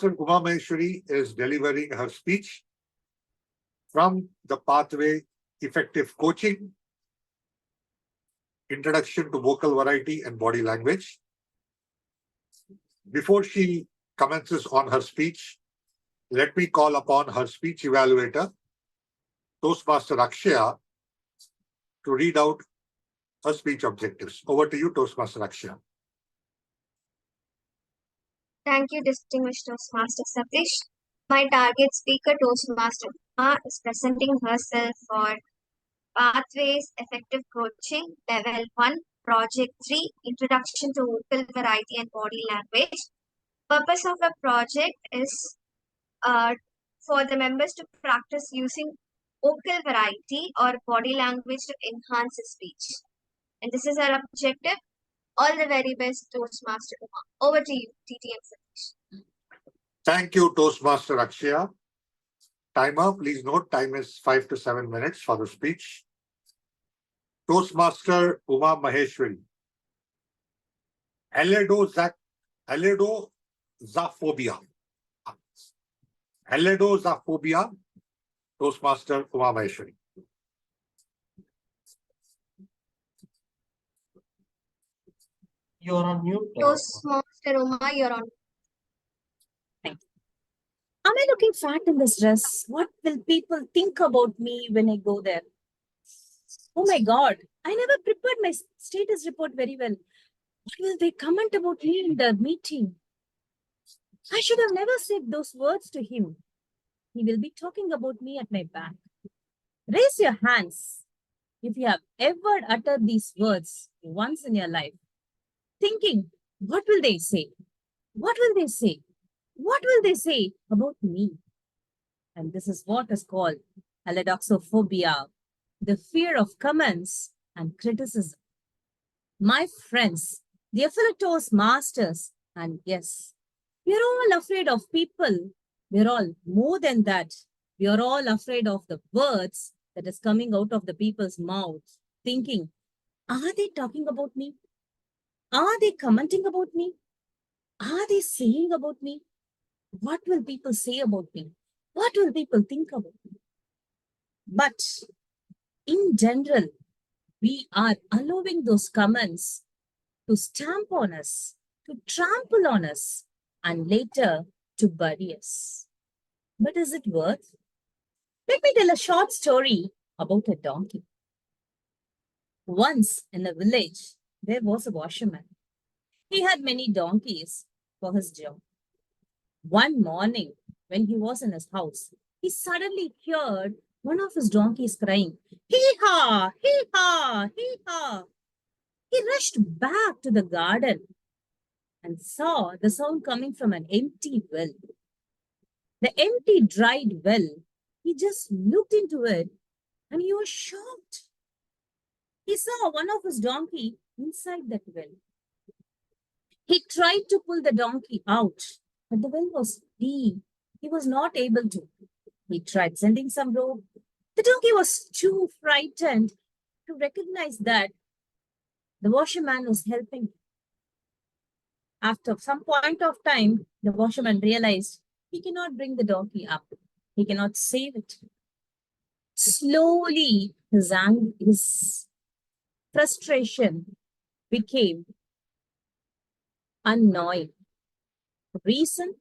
Uma Maheshwari is delivering her speech from the pathway Effective Coaching, Introduction to Vocal Variety and Body Language. Before she commences on her speech, let me call upon her speech evaluator, Toastmaster Akshaya, to read out her speech objectives. Over to you, Toastmaster Akshaya. Thank you, distinguished Toastmaster Satish. My target speaker, Toastmaster is presenting herself for Pathways Effective Coaching, Level 1, Project 3, Introduction to Vocal Variety and Body Language. Purpose of the project is for the members to practice using vocal variety or body language to enhance speech. And this is our objective. All the very best, Toastmaster Uma. Over to you, TTM Satish. Thank you, Toastmaster Akshaya. Timer, please note, time is 5 to 7 minutes for the speech. Toastmaster Uma Maheshwari. Allodoxaphobia. Allodoxaphobia. Toastmaster Uma Maheshwari. You're on mute. Toastmaster Uma, you're on. Thank you. Am I looking fat in this dress? What will people think about me when I go there? Oh my God, I never prepared my status report very well. What will they comment about me in the meeting? I should have never said those words to him. He will be talking about me at my back. Raise your hands if you have ever uttered these words once in your life, thinking, what will they say? What will they say? What will they say about me? And this is what is called Allodoxaphobia, the fear of comments and criticism. My friends, dear fellow Toastmasters, and yes, we are all afraid of people. We are all more than that. We are all afraid of the words that is coming out of the people's mouths, thinking, are they talking about me? Are they commenting about me? Are they saying about me? What will people say about me? What will people think about me? But in general, we are allowing those comments to stamp on us, to trample on us, and later to bury us. But is it worth? Let me tell a short story about a donkey. Once in a village, there was a washerman. He had many donkeys for his job. One morning, when he was in his house, he suddenly heard one of his donkeys crying, hee-haw, hee-haw, hee-haw. He rushed back to the garden and saw the sound coming from an empty well. The empty, dried well, he just looked into it and he was shocked. He saw one of his donkey inside that well. He tried to pull the donkey out, but the well was deep. He was not able to. He tried sending some rope. The donkey was too frightened to recognize that the washerman was helping him. After some point of time, the washerman realized he cannot bring the donkey up. He cannot save it. Slowly, his frustration became annoying. Reason?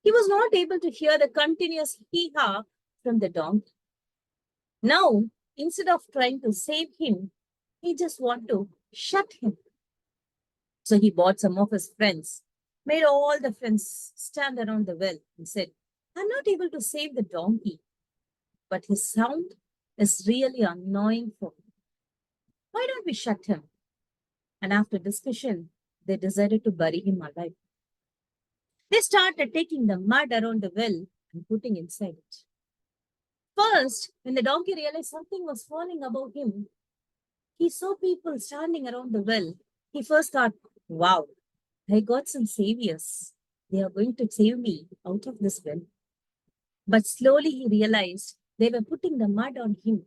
He was not able to hear the continuous hee-haw from the donkey. Now, instead of trying to save him, he just wanted to shut him. So he bought some of his friends, made all the friends stand around the well and said, I'm not able to save the donkey, but his sound is really annoying for me. Why don't we shut him? And after discussion, they decided to bury him alive. They started taking the mud around the well and putting inside it. First, when the donkey realized something was falling about him, he saw people standing around the well. He first thought, wow, I got some saviors. They are going to save me out of this well. But slowly he realized they were putting the mud on him.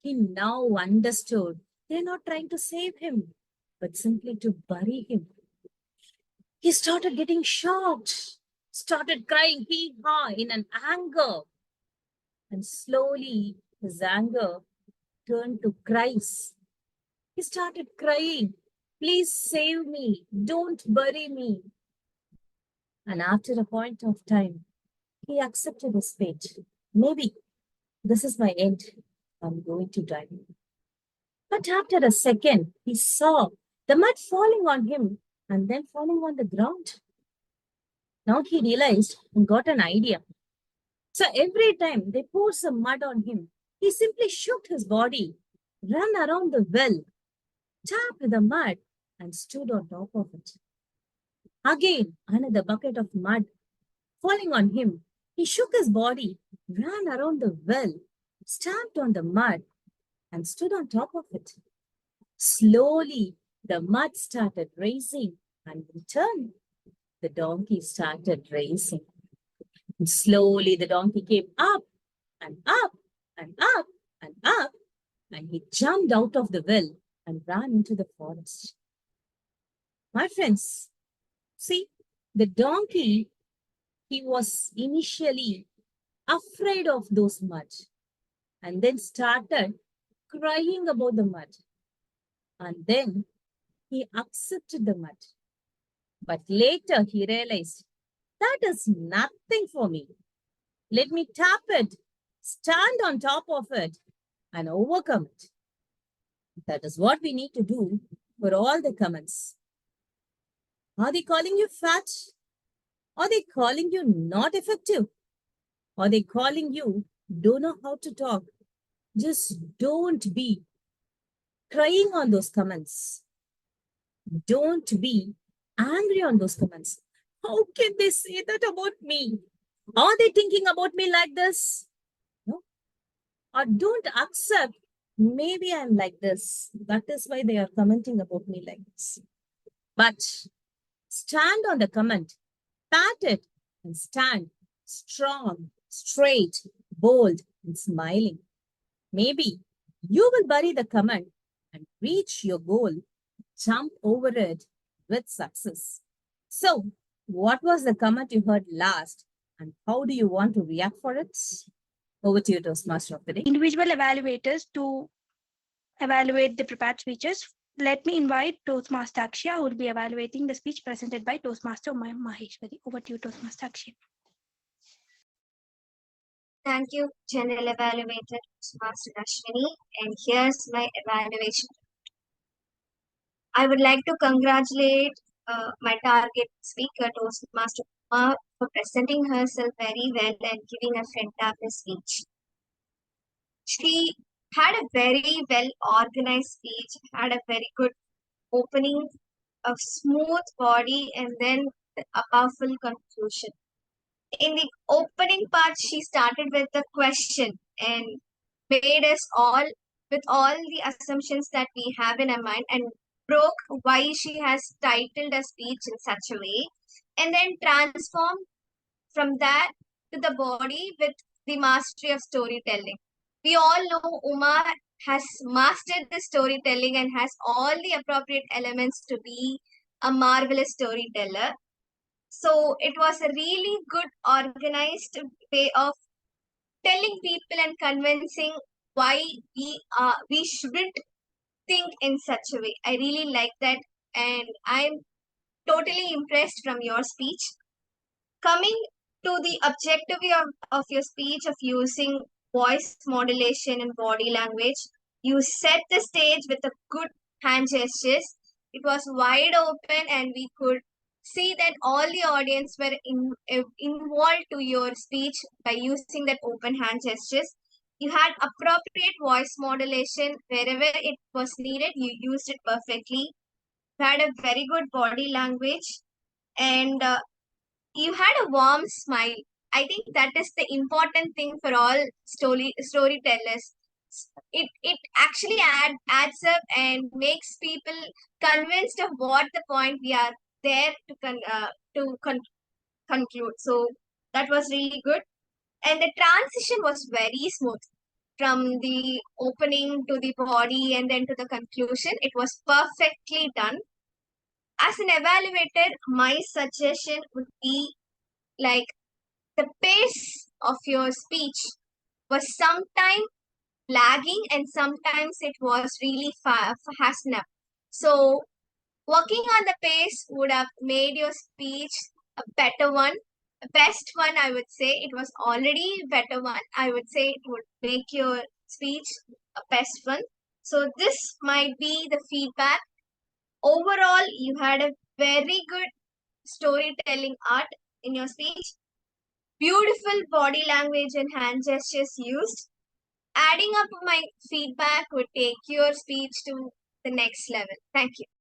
He now understood they're not trying to save him, but simply to bury him. He started getting shocked. started crying hee-haw in an anger. And slowly his anger turned to cries. He started crying, please save me, don't bury me. And after a point of time, he accepted his fate. Maybe this is my end. I'm going to die. But after a second, he saw the mud falling on him and then falling on the ground. Now he realized and got an idea. So every time they poured some mud on him, he simply shook his body, ran around the well, tapped the mud, and stood on top of it. Again, another bucket of mud falling on him. He shook his body, ran around the well, stamped on the mud, and stood on top of it. Slowly, the mud started rising, and in turn, the donkey started racing. And slowly, the donkey came up and up and up and up, and he jumped out of the well and ran into the forest. My friends, see, the donkey, he was initially afraid of those mud and then started crying about the mud. And then he accepted the mud. But later he realized that is nothing for me. Let me tap it, stand on top of it, and overcome it. That is what we need to do for all the comments. Are they calling you fat? Are they calling you not effective? Are they calling you don't know how to talk? Just don't be crying on those comments. Don't be angry on those comments. How can they say that about me? Are they thinking about me like this? No. Or don't accept, maybe I'm like this. That is why they are commenting about me like this. But stand on the comment, pat it, and stand strong, straight, bold, and smiling. Maybe you will bury the comment and reach your goal, jump over it with success. So, what was the comment you heard last, and how do you want to react for it? Over to you, Toastmaster of the day. Individual evaluators to evaluate the prepared speeches. Let me invite Toastmaster Akshya, who will be evaluating the speech presented by Toastmaster Maheshwari. Over to you, Toastmaster Akshya. Thank you, General Evaluator Master Ashwini, and here's my evaluation. I would like to congratulate my target speaker, Toastmaster Uma, for presenting herself very well and giving a fantastic speech. She had a very well organized speech, had a very good opening, a smooth body, and then a powerful conclusion. In the opening part, she started with a question and made us all, with all the assumptions that we have in our mind, and broke why she has titled a speech in such a way, and then transformed from that to the body with the mastery of storytelling. We all know Uma has mastered the storytelling and has all the appropriate elements to be a marvelous storyteller. So it was a really good organized way of telling people and convincing why we shouldn't think in such a way. I really like that, and I'm totally impressed from your speech. Coming to the objective of your speech of using voice modulation and body language, you set the stage with a good hand gestures. It was wide open, and we could see that all the audience were involved to your speech by using that open hand gestures. You had appropriate voice modulation wherever it was needed. You used it perfectly. You had a very good body language, and you had a warm smile. I think that is the important thing for all storytellers. It actually adds up and makes people convinced of what the point we are there to conclude. So that was really good, and the transition was very smooth from the opening to the body and then to the conclusion. It was perfectly done. As an evaluator, my suggestion would be like the pace of your speech was sometimes lagging and sometimes it was really fast enough. So working on the pace would have made your speech a better one, a best one, I would say. It was already a better one. I would say it would make your speech a best one. So this might be the feedback. Overall, you had a very good storytelling art in your speech. Beautiful body language and hand gestures used. Adding up my feedback would take your speech to the next level. Thank you.